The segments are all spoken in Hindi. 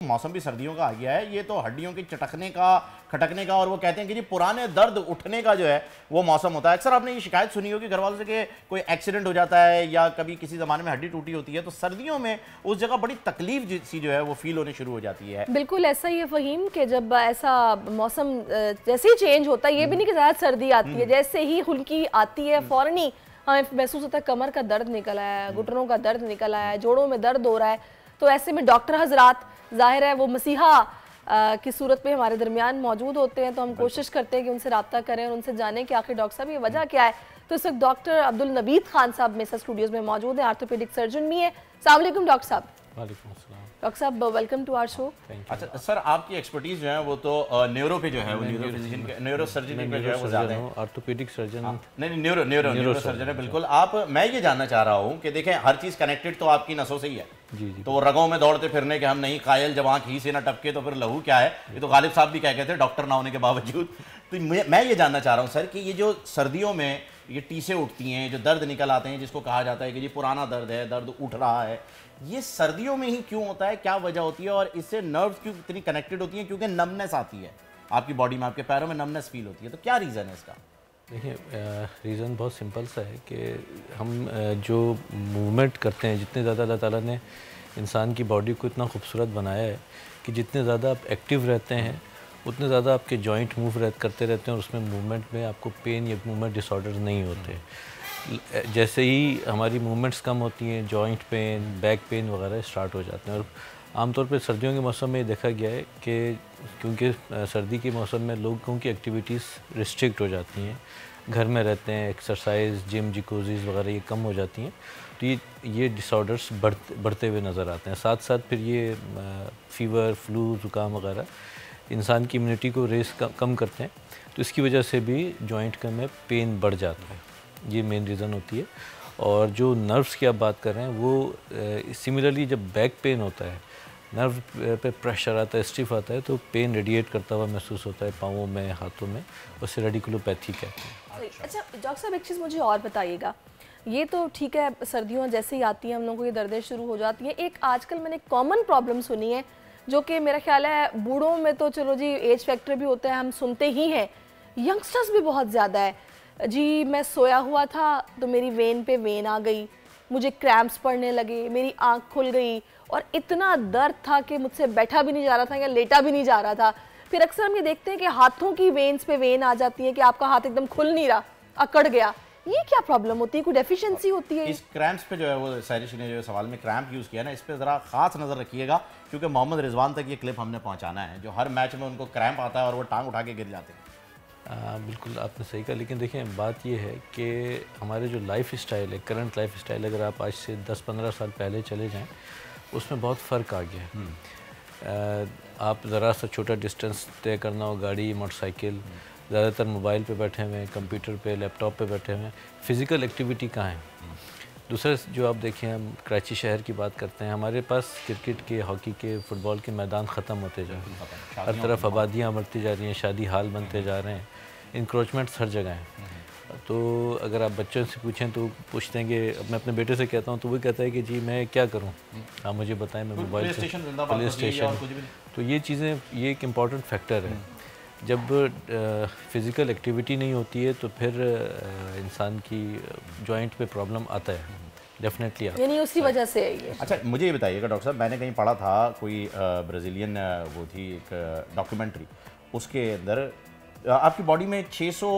मौसम भी सर्दियों का आ गया है, ये तो हड्डियों के चटकने का, खटकने का, और वो कहते हैं कि जी पुराने दर्द उठने का जो है वो मौसम होता है। अक्सर आपने ये शिकायत सुनी होगी घर वालों से कि कोई एक्सीडेंट हो जाता है या कभी किसी ज़माने में हड्डी टूटी होती है तो सर्दियों में उस जगह बड़ी तकलीफ सी जो है वो फील होने शुरू हो जाती है। बिल्कुल ऐसा ही है फ़हीम कि जब ऐसा मौसम जैसे ही चेंज होता है, ये भी नहीं कि ज़्यादा सर्दी आती है, जैसे ही हल्की आती है फ़ौरन ही हमें महसूस होता है कमर का दर्द निकल आया है, घुटनों का दर्द निकल आया है, जोड़ों में दर्द हो रहा है। तो ऐसे में डॉक्टर हजरात जाहिर है वो मसीहा की सूरत में हमारे दरमियान मौजूद होते हैं, तो हम कोशिश करते हैं कि उनसे रब्ता करें और उनसे जानें कि आखिर डॉक्टर साहब ये वजह क्या है। तो इस वक्त डॉक्टर अब्दुल नवीद खान साहब मेरे साथ स्टूडियोज में मौजूद हैं, आर्थोपेडिक सर्जन भी है। अस्सलाम वालेकुम डॉक्टर साहब। वालेकुम अस्सलाम। डॉक्टर साहब वेलकम टू आवर शो। अच्छा सर, आपकी एक्सपर्टीज जो है वो तो न्यूरो पे जो है वो न्यूरो फिजिशियन, न्यूरो सर्जरी पे जो है वो ज़्यादा है। ऑर्थोपेडिक सर्जन नहीं, न्यूरो सर्जन है बिल्कुल। मैं ये जानना चाह रहा हूँ कि देखें हर चीज़ कनेक्टेड तो आपकी नसों से ही है। जी जी। तो वो रगों में दौड़ते फिरने के हम नहीं कायल, जब आँख ही से ना टपके तो फिर लहू क्या है, ये तो गालिब साहब भी कह गए थे डॉक्टर ना होने के बावजूद। तो मैं ये जानना चाह रहा हूँ सर कि ये जो सर्दियों में ये टीसें उठती हैं, जो दर्द निकल आते हैं, जिसको कहा जाता है कि ये पुराना दर्द है, दर्द उठ रहा है, ये सर्दियों में ही क्यों होता है, क्या वजह होती है और इससे नर्व्स क्यों इतनी कनेक्टेड होती हैं? क्योंकि नमनेस आती है आपकी बॉडी में, आपके पैरों में नमनेस फील होती है, तो क्या रीज़न है इसका? देखिए, रीज़न बहुत सिंपल सा है कि हम जो मूवमेंट करते हैं, जितने ज़्यादा अल्लाह ताला ने इंसान की बॉडी को इतना खूबसूरत बनाया है कि जितने ज़्यादा आप एक्टिव रहते हैं उतने ज़्यादा आपके जॉइंट मूव करते रहते हैं और उसमें मूवमेंट में आपको पेन या मूवमेंट डिसऑर्डर नहीं होते। जैसे ही हमारी मूवमेंट्स कम होती हैं, जॉइंट पेन, बैक पेन वगैरह स्टार्ट हो जाते हैं। और आमतौर पर सर्दियों के मौसम में देखा गया है कि क्योंकि सर्दी के मौसम में लोगों की एक्टिविटीज़ रिस्ट्रिक्ट हो जाती हैं, घर में रहते हैं, एक्सरसाइज, जिम, जिकोजीज़ वगैरह ये कम हो जाती हैं, तो ये डिसऑर्डर्स बढ़ते हुए नज़र आते हैं। साथ साथ फिर ये फीवर, फ्लू, ज़ुकाम वगैरह इंसान की इम्यूनिटी को कम करते हैं, तो इसकी वजह से भी जॉइंट का में पेन बढ़ जाता है। ये मेन रीज़न होती है। और जो नर्व्स की आप बात कर रहे हैं वो सिमिलरली जब बैक पेन होता है, नर्व पे प्रेशर आता है, स्टिफ आता है, तो पेन रेडिएट करता हुआ महसूस होता है पाँवों में, हाथों में, उसे रेडिकुलोपैथी कहते हैं। अच्छा डॉक्टर साहब, एक चीज़ मुझे और बताइएगा, ये तो ठीक है सर्दियों जैसे ही आती हैं हम लोगों को ये दर्दें शुरू हो जाती हैं। एक आजकल मैंने कॉमन प्रॉब्लम सुनी है जो कि मेरा ख्याल है बूढ़ों में तो चलो जी एज फैक्टर भी होता है, हम सुनते ही हैं, यंगस्टर्स भी बहुत ज़्यादा है जी। मैं सोया हुआ था तो मेरी वेन पे वेन आ गई, मुझे क्रैम्प्स पड़ने लगे, मेरी आँख खुल गई और इतना दर्द था कि मुझसे बैठा भी नहीं जा रहा था या लेटा भी नहीं जा रहा था। फिर अक्सर हम ये देखते हैं कि हाथों की वेन्स पे वेन आ जाती है कि आपका हाथ एकदम खुल नहीं रहा, अकड़ गया। ये क्या प्रॉब्लम होती है, कोई डेफिशिएंसी होती है? इस क्रैम्प्स पे जो है वो सारिश ने जो सवाल में क्रैम्प यूज़ किया ना, इस पे ज़रा खास नज़र रखिएगा क्योंकि मोहम्मद रिजवान तक ये क्लिप हमने पहुंचाना है, जो हर मैच में उनको क्रैम्प आता है और वो टांग उठा के गिर जाते हैं। बिल्कुल आपने सही कहा, लेकिन देखिए बात ये है कि हमारे जो लाइफ स्टाइल है, करंट लाइफ स्टाइल, अगर आप आज से 10-15 साल पहले चले जाएँ उसमें बहुत फ़र्क आ गया है। आप ज़रा सा छोटा डिस्टेंस तय करना हो, गाड़ी, मोटरसाइकिल, ज़्यादातर मोबाइल पे बैठे हुए हैं, कंप्यूटर पे, लैपटॉप पे बैठे हुए हैं, फ़िज़िकल एक्टिविटी कहाँ है? दूसरा जो आप देखें, हम कराची शहर की बात करते हैं, हमारे पास क्रिकेट के, हॉकी के, फुटबॉल के मैदान ख़त्म होते जा रहे हैं, हर तरफ आबादियाँ बढ़ती जा रही हैं, शादी हाल बनते जा रहे हैं, इंक्रोचमेंट्स हर जगह हैं। तो अगर आप बच्चों से पूछें तो पूछते हैं कि मैं अपने बेटे से कहता हूँ तो वो कहता है कि जी मैं क्या करूँ, आप मुझे बताएं, मैं मोबाइल से प्ले स्टेशन। तो ये चीज़ें, ये एक इम्पॉर्टेंट फैक्टर है। जब फिज़िकल एक्टिविटी नहीं होती है तो फिर इंसान की जॉइंट पे प्रॉब्लम आता है, डेफिनेटली आता है, यानी उसी वजह से है ये। अच्छा मुझे ये बताइएगा डॉक्टर साहब, मैंने कहीं पढ़ा था कोई ब्राज़ीलियन वो थी एक डॉक्यूमेंट्री, उसके अंदर आपकी बॉडी में 600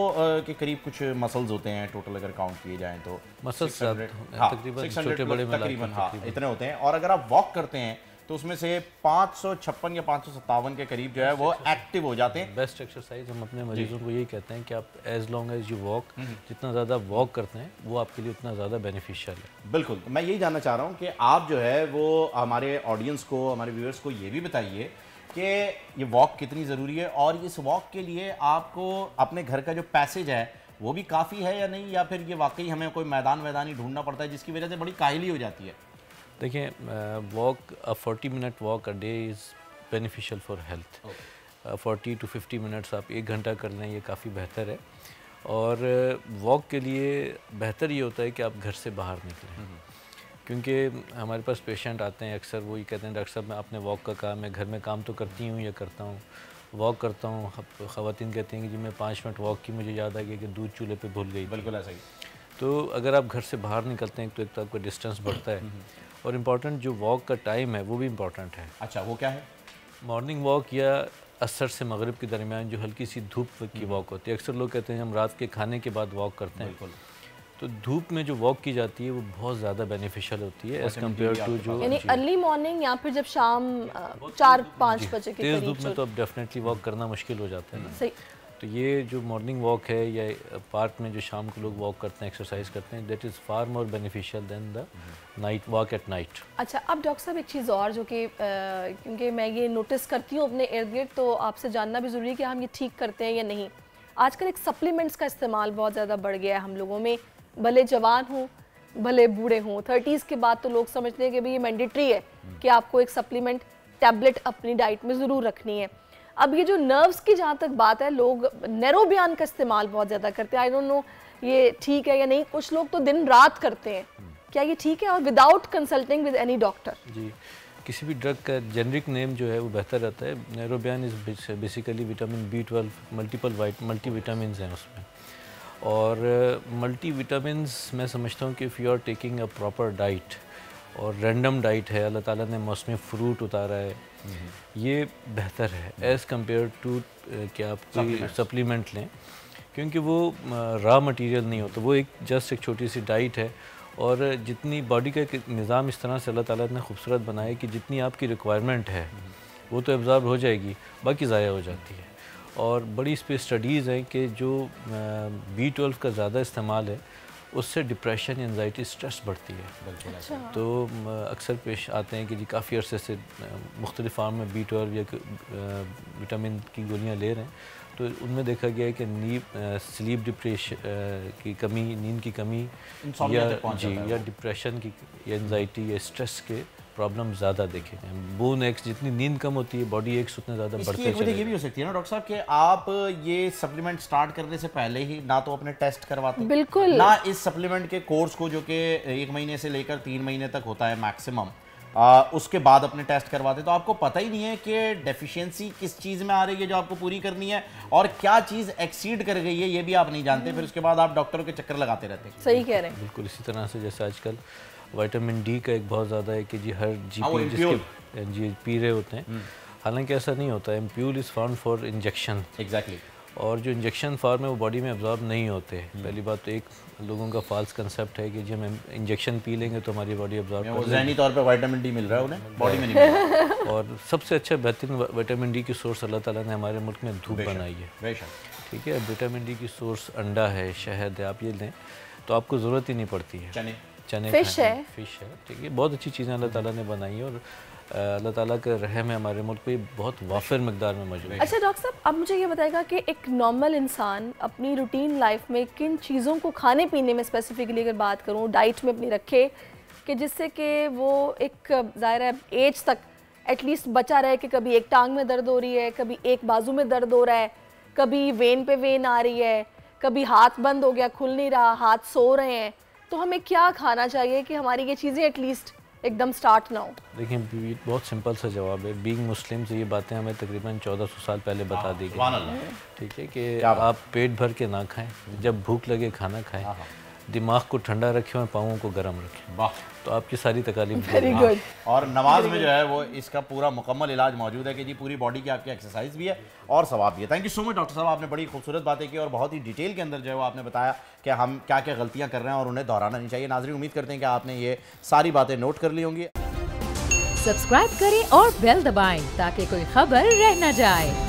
के करीब कुछ मसल्स होते हैं टोटल, अगर काउंट किए जाएं तो मसल्स तकरीबन छोटे बड़े तकरीबन इतने होते हैं। और अगर आप वॉक करते हैं तो उसमें से 556 या 557 के करीब जो है वो एक्टिव हो जाते हैं। बेस्ट एक्सरसाइज हम अपने मरीजों को यही कहते हैं कि आप as long as you walk, जितना ज़्यादा वॉक करते हैं वो आपके लिए उतना ज़्यादा बेनिफिशियल है। बिल्कुल, तो मैं यही जानना चाह रहा हूँ कि आप जो है वो हमारे ऑडियंस को, हमारे व्यूअर्स को ये भी बताइए कि ये वॉक कितनी ज़रूरी है और इस वॉक के लिए आपको अपने घर का जो पैसेज है वो भी काफ़ी है या नहीं, या फिर ये वाकई हमें कोई मैदान ही ढूंढना पड़ता है जिसकी वजह से बड़ी काहिली हो जाती है? देखिए, walk 40 minute walk a day is beneficial for health. 40 to 50 minutes आप 1 घंटा कर लें, ये काफ़ी बेहतर है। और वॉक के लिए बेहतर ये होता है कि आप घर से बाहर निकलें, क्योंकि हमारे पास पेशेंट आते हैं अक्सर, वो ये कहते हैं डॉक्टर साहब मैं अपने वॉक का काम है, घर में काम तो करती हूँ या करता हूँ, वॉक करता हूँ। ख़वातीन कहती हैं कि जी मैं 5 मिनट वॉक की, मुझे याद आ गया कि दूध चूल्हे पे भूल गई। बिल्कुल ऐसा ही। तो अगर आप घर से बाहर निकलते हैं तो एक तो आपका डिस्टेंस बढ़ता है, और इम्पॉर्टेंट जो वॉक का टाइम है वो भी इम्पॉर्टेंट है। अच्छा, वो क्या है? मॉर्निंग वॉक या असर से मगरिब के दरमियान जो हल्की सी धूप की वॉक होती है। अक्सर लोग कहते हैं हम रात के खाने के बाद वॉक करते हैं, बिल्कुल। तो धूप में जो वॉक की जाती है वो बहुत ज़्यादा बेनिफिशियल होती है एज़ कम्पेयर टू जो यानी अर्ली मॉर्निंग या फिर जब शाम 4-5 बजे के तेज़ करीब धूप में तो अब डेफिनेटली वॉक करना मुश्किल हो जाता है ना। सही। तो ये जो मॉर्निंग वॉक है या पार्क में जो शाम को लोग वॉक करते हैं, एक्सरसाइज करते हैं, that is far more beneficial than the night walk at night. अच्छा, अब डॉक्टर साहब एक चीज़ और जो कि क्योंकि मैं ये नोटिस करती हूँ अपने इर्द गिर्द, तो आपसे जानना भी ज़रूरी है कि हम ये ठीक करते हैं या नहीं। आजकल एक सप्लीमेंट्स का इस्तेमाल बहुत ज़्यादा बढ़ गया है हम लोगों में, भले जवान हों भले बूढ़े हों। 30s के बाद तो लोग समझते हैं कि भाई ये मैंडेटरी है कि आपको एक सप्लीमेंट टैबलेट अपनी डाइट में ज़रूर रखनी है। अब ये जो नर्व्स की जहाँ तक बात है, लोग नेरोबियान का इस्तेमाल बहुत ज़्यादा करते हैं। आई डोंट नो ये ठीक है या नहीं, कुछ लोग तो दिन रात करते हैं, क्या ये ठीक है? और without consulting with any doctor? जी, किसी भी ड्रग का जेनरिक नेम जो है वो बेहतर रहता है। Neurobion is basically vitamin B12, multi vitamins हैं उसमें, और मल्टी विटामिन्स मैं समझता हूँ कि if you are taking a proper diet और रैंडम डाइट है, अल्लाह ताला ने मौसमी फ्रूट उतारा है, ये बेहतर है एज़ कम्पेयर टू कि आप कोई सप्लीमेंट लें, क्योंकि वो रॉ मटेरियल नहीं होता, वो एक जस्ट एक छोटी सी डाइट है। और जितनी बॉडी का एक निज़ाम इस तरह से अल्लाह ताला ने खूबसूरत बनाया कि जितनी आपकी रिक्वायरमेंट है वो तो एब्ज़ॉर्ब हो जाएगी, बाकी ज़ाया हो जाती है। और बड़ी इस पर स्टडीज़ हैं कि जो B12 का ज़्यादा इस्तेमाल है उससे डिप्रेशन, एंजाइटी, स्ट्रेस बढ़ती है। अच्छा। तो अक्सर पेश आते हैं कि जी काफ़ी अरसे से मुख्तलिफ फार्म में B12 या विटामिन की गोलियाँ ले रहे हैं, तो उनमें देखा गया है कि स्लीप डिप्रेशन की कमी, नींद की कमी या डिप्रेशन की या एंजाइटी या स्ट्रेस के प्रॉब्लम ज़्यादा देखे गए। बोन एक्स, जितनी नींद कम होती है बॉडी एक्स उतने ज़्यादा बढ़ते हैं। वजह ये भी हो सकती है ना डॉक्टर साहब कि आप ये सप्लीमेंट स्टार्ट करने से पहले ही ना तो अपने टेस्ट करवाते हैं, बिल्कुल, ना इस सप्लीमेंट के कोर्स को जो कि 1 महीने से लेकर 3 महीने तक होता है मैक्सिमम, उसके बाद अपने टेस्ट करवाते, तो आपको पता ही नहीं है कि डेफिशिएंसी किस चीज़ में आ रही है जो आपको पूरी करनी है, और क्या चीज़ एक्सीड कर गई है ये भी आप नहीं जानते, फिर उसके बाद आप डॉक्टरों के चक्कर लगाते रहते हैं। सही कह रहे हैं। बिल्कुल इसी तरह से जैसे आजकल विटामिन D का एक बहुत ज़्यादा है कि जी हर GP जिसके जी पी रहे होते हैं, हालांकि ऐसा नहीं होता है। Ampoule is found for injection, exactly, और जो इंजेक्शन फॉर्म है वो बॉडी में एब्जॉर्ब नहीं होते। पहली बात तो एक लोगों का फाल्स कंसेप्ट है कि जी हम इंजेक्शन पी लेंगे तो हमारी बॉडी एब्जॉर्ब कर लेगी। ज़हनी तौर पे विटामिन D मिल रहा है उन्हें, बॉडी में नहीं मिल रहा। और सबसे अच्छा बेहतरीन विटामिन D की सोर्स अल्लाह ताला ने हमारे मुल्क में धूप बनाई है, बेशक, ठीक है। विटामिन D की सोर्स अंडा है, शहद है, आप ये लें तो आपको ज़रूरत ही नहीं पड़ती है। चने फिश है, ठीक है, बहुत अच्छी चीज़ें अल्लाह ताला ने बनाई है, और अल्लाह ताला का रहम है हमारे मुल्क पे बहुत वाफिर मकदार में मौजूद है। अच्छा डॉक्टर साहब, अब मुझे ये बताएगा कि एक नॉर्मल इंसान अपनी रूटीन लाइफ में किन चीज़ों को खाने पीने में स्पेसिफिकली अगर बात करूँ डाइट में अपनी रखे कि जिससे कि वो एक ज़ाहिर है एज तक एटलीस्ट बचा रहे, कि कभी एक टांग में दर्द हो रही है, कभी एक बाजू में दर्द हो रहा है, कभी वेन पे वेन आ रही है, कभी हाथ बंद हो गया, खुल नहीं रहा, हाथ सो रहे हैं, तो हमें क्या खाना चाहिए कि हमारी ये चीज़ें एटलीस्ट एकदम स्टार्ट ना हो? देखिए बहुत सिंपल सा जवाब है। बीइंग मुस्लिम से ये बातें हमें तकरीबन 1400 साल पहले बता दी गई, ठीक है, कि आप पेट भर के ना खाएं, जब भूख लगे खाना खाएं, दिमाग को ठंडा रखें और पाँवों को गर्म रखें, वाह, तो आपकी सारी तकलीफ। Very good. और नमाज में जो है वो इसका पूरा मुकम्मल इलाज मौजूद है कि जी पूरी बॉडी की आपकी एक्सरसाइज भी है और सवाब भी है। Thank you so much doctor साहब, आपने बड़ी खूबसूरत बातें की और बहुत ही डिटेल के अंदर जो है वो आपने बताया कि हम क्या क्या गलतियां कर रहे हैं और उन्हें दोहराना नहीं चाहिए। नाज़रीन, उम्मीद करते हैं कि आपने ये सारी बातें नोट कर ली होंगी। सब्सक्राइब करें और बेल दबाएं ताकि कोई खबर रह न जाए।